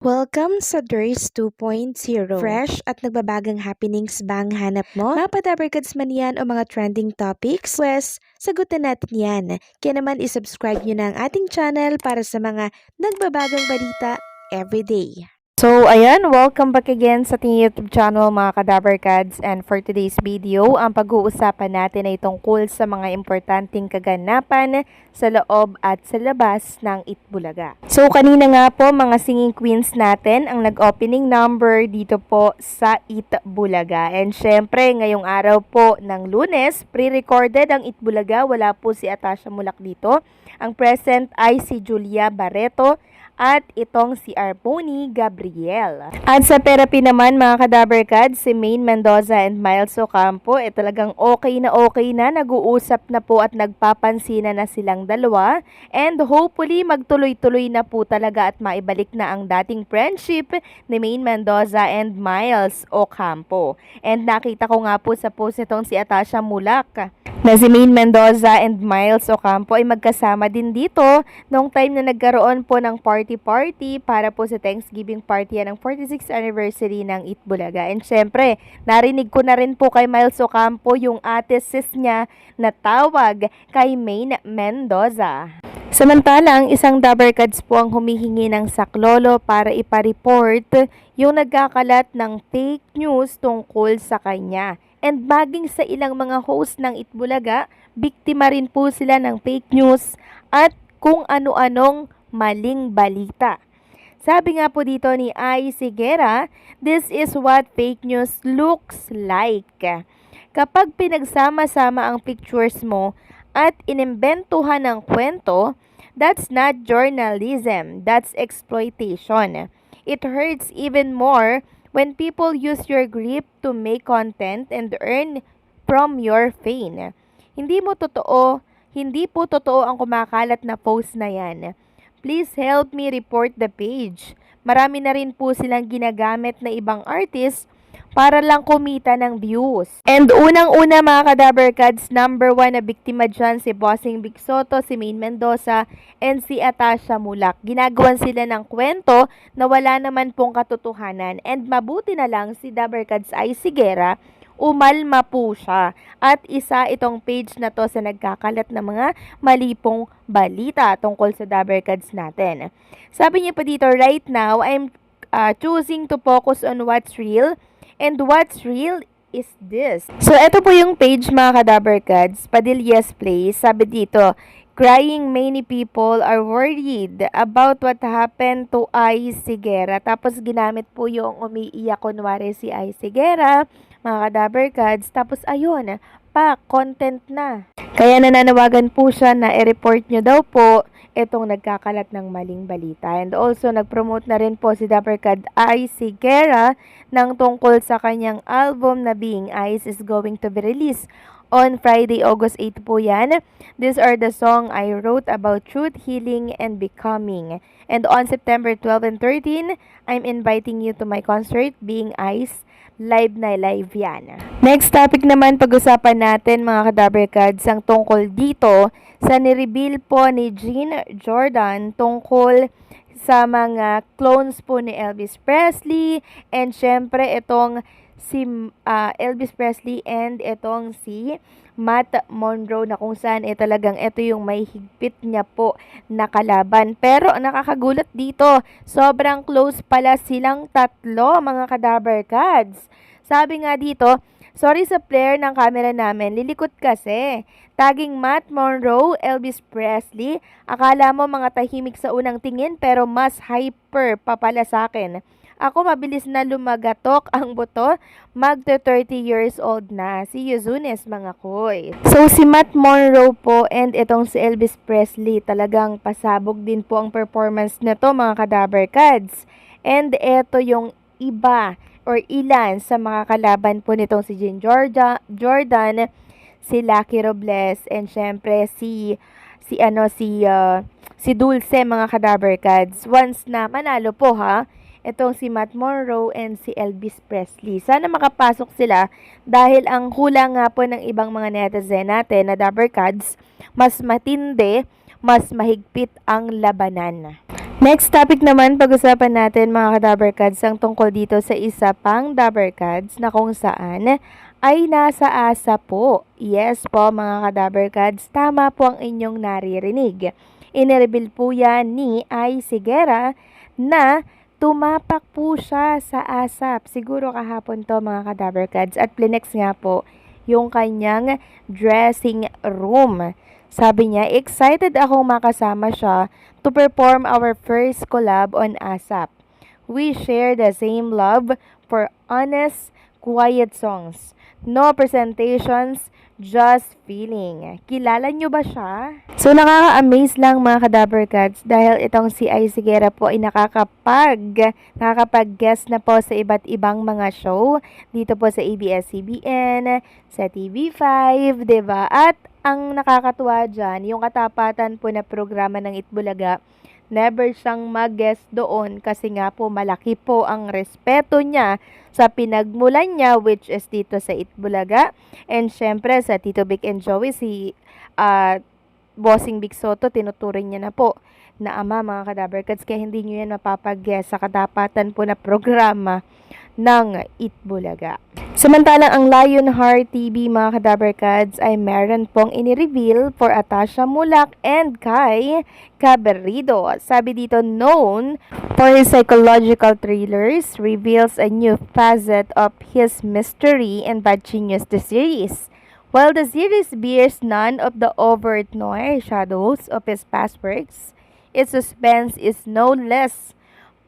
Welcome sa DRS 2.0. Fresh at nagbabagang happenings bang hanap mo? Mga padabarkads man yan o mga trending topics? Pwes, sagutin natin yan. Kaya naman isubscribe nyo na ang ating channel para sa mga nagbabagang balita everyday. So, ayan, welcome back again sa ating YouTube channel mga Kadabarkads, and for today's video, ang pag-uusapan natin ay tungkol sa mga importanteng kaganapan sa loob at sa labas ng Itbulaga. So, kanina nga po mga singing queens natin ang nag-opening number dito po sa Itbulaga. And syempre, ngayong araw po ng Lunes, pre-recorded ang Itbulaga, wala po si Atasha Mulak dito. Ang present ay si Julia Barreto at itong si Arponi Gabriel. At sa therapy naman mga Kadabarkads, si Maine Mendoza and Miles Ocampo talagang okay na nag-uusap na po at nagpapansinan na silang dalawa, and hopefully magtuloy-tuloy na po talaga at maibalik na ang dating friendship ni Maine Mendoza and Miles Ocampo. And nakita ko nga po sa post itong si Atasha Mulak na si Maine Mendoza and Miles Ocampo ay magkasama din dito noong time na nagkaroon po ng party para po sa Thanksgiving party ng 46th anniversary ng Itbulaga. And syempre, narinig ko na rin po kay Miles Ocampo yung ate sis niya na tawag kay Maine Mendoza. Samantalang, isang Dabarkads po ang humihingi ng saklolo para ipareport yung nagkakalat ng fake news tungkol sa kanya. And maging sa ilang mga host ng Itbulaga, biktima rin po sila ng fake news at kung ano-anong maling balita. Sabi nga po dito ni Ai Sigera, this is what fake news looks like. Kapag pinagsama-sama ang pictures mo at inimbentuhan ng kwento, that's not journalism, that's exploitation. It hurts even more when people use your grip to make content and earn from your fame. Hindi po totoo ang kumakalat na post na yan. Please help me report the page. Marami na rin po silang ginagamit na ibang artist para lang kumita ng views. And unang-una mga Kadabarkads, number 1 na biktima dyan si Bossing Vic Soto, si Maine Mendoza, and si Atasha Mulak. Ginagawan sila ng kwento na wala naman pong katotohanan. And mabuti na lang si Dabarkads ay Sigera, umalma po siya. At isa itong page na to sa nagkakalat ng mga malipong balita tungkol sa Dabarkads natin. Sabi niya pa dito, right now, I'm choosing to focus on what's real. And what's real is this. So, ito po yung page mga Kadabarkads, Padillas Place. Sabi dito, crying many people are worried about what happened to Ai Sigera. Tapos ginamit po yung umiiyak kunwari si Ai Sigera, mga Kadabarkads. Tapos ayun, content na. Kaya nananawagan po siya na i-report nyo daw po itong nagkakalat ng maling balita. And also, nag-promote na rin po si Dabarkad Ai Sigera ng tungkol sa kanyang album na Being Ice is going to be released on Friday, August 8 po yan. These are the song I wrote about truth, healing, and becoming. And on September 12 and 13, I'm inviting you to my concert, Being Ice. Live na live yan. Next topic naman, pag-usapan natin mga Kadabarkads ang tungkol dito sa nireveal po ni Jean Jordan tungkol sa mga clones po ni Elvis Presley, and syempre itong si Elvis Presley and itong si Matt Monroe, na kung saan talagang ito yung may higpit niya po na kalaban. Pero nakakagulat dito, sobrang close pala silang tatlo mga Kadabarkads. Sabi nga dito, sorry sa flare ng camera namin, lilikot kasi. Tagging Matt Monroe, Elvis Presley, akala mo mga tahimik sa unang tingin pero mas hyper pa pala sa akin. Ako mabilis na lumagatok ang buto, magto 30 years old na. Si Yuzunes mga koy. So si Matt Monroe po and itong si Elvis Presley, talagang pasabog din po ang performance na to mga Kadabarkads. And eto yung iba or ilan sa mga kalaban po nitong si Jean Jordan, si Lucky Robles, and syempre si Dulce mga Kadabarkads. Once na manalo po itong si Matt Monroe and si Elvis Presley. Sana makapasok sila dahil ang hula nga po ng ibang mga netizen natin na Dabarkads, mas matindi, mas mahigpit ang labanan. Next topic naman, pag-usapan natin mga ka-Dabbercads ang tungkol dito sa isa pang Dabbercads na kung saan ay nasa asa po. Yes po mga ka-Dabbercads, tama po ang inyong naririnig. Inireveal po yan ni Ai Sigera na tumapak po siya sa ASAP. Siguro kahapon to mga ka-Dabbercads at plinex nga po yung kanyang dressing room. Sabi niya, excited akong makasama siya to perform our first collab on ASAP. We share the same love for honest, quiet songs. No presentations, just feeling. Kilala niyo ba siya? So nakaka-amaze lang mga ka-Dabbercads dahil itong si Ai Sigera po ay nakakapag-guest na po sa iba't ibang mga show dito po sa ABS-CBN, sa TV5, 'di ba? At ang nakakatuwa dyan, yung katapatan po na programa ng Itbulaga, never siyang mag-guest doon kasi nga po malaki po ang respeto niya sa pinagmulan niya, which is dito sa Itbulaga. And syempre sa Tito Vic and Joey, si Bossing Vic Soto, tinuturing niya na po na ama mga ka-Dabbercads, kaya hindi niyo yan mapapag-guest sa katapatan po na programa ng Itbulaga. Samantalang ang Lionheart TV mga ka-Dabbercads ay meron pong inireveal for Atasha Mulak and Kai Caberido. Sabi dito, known for his psychological thrillers, reveals a new facet of his mystery and bad genius the series. While the series bears none of the overt noir shadows of his past works, its suspense is no less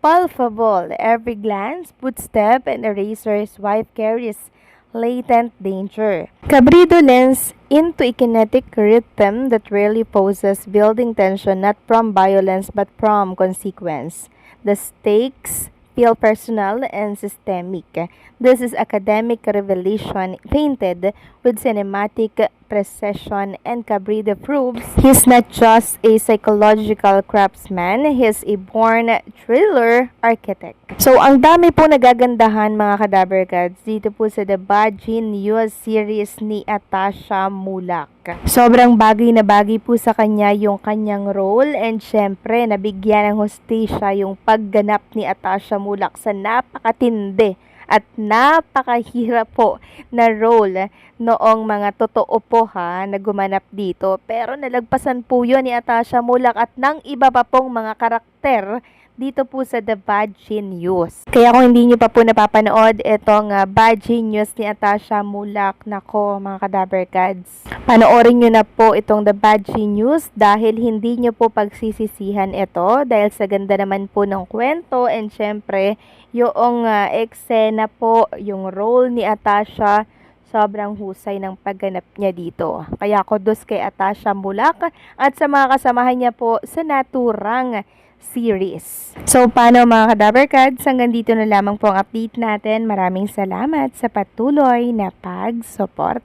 palpable. Every glance, footstep, and eraser's wife carries latent danger. Caberido lends into a kinetic rhythm that rarely poses, building tension not from violence but from consequence. The stakes feel personal and systemic. This is academic revelation painted with cinematic precision, and Caberido proves he's not just a psychological craftsman, he's a born thriller architect. So, ang dami po nagagandahan mga ka-Dabbercads dito po sa The Bad Genius series ni Atasha Mulak. Sobrang bagay na bagay po sa kanya yung kanyang role, and syempre nabigyan ng hustisya yung pagganap ni Atasha Mulak sa napakatindi at napakahirap po na role noong mga totoo po na gumanap dito. Pero nalagpasan po yun ni Atasha Mulak at ng iba pa pong mga karakter dito po sa The Bad Genius. Kaya kung hindi nyo pa po napapanood itong Bad Genius ni Atasha Mulak, nako mga ka-Dabbercads, panoorin nyo na po itong The Bad Genius dahil hindi nyo po pagsisisihan ito dahil sa ganda naman po ng kwento, and syempre yung eksena po, yung role ni Atasha, sobrang husay ng pagganap niya dito. Kaya kudos kay Atasha Mulak at sa mga kasamahan niya po sa naturang series. So, paano mga ka-Dabbercads? Hanggang dito na lamang po ang update natin. Maraming salamat sa patuloy na pag-support.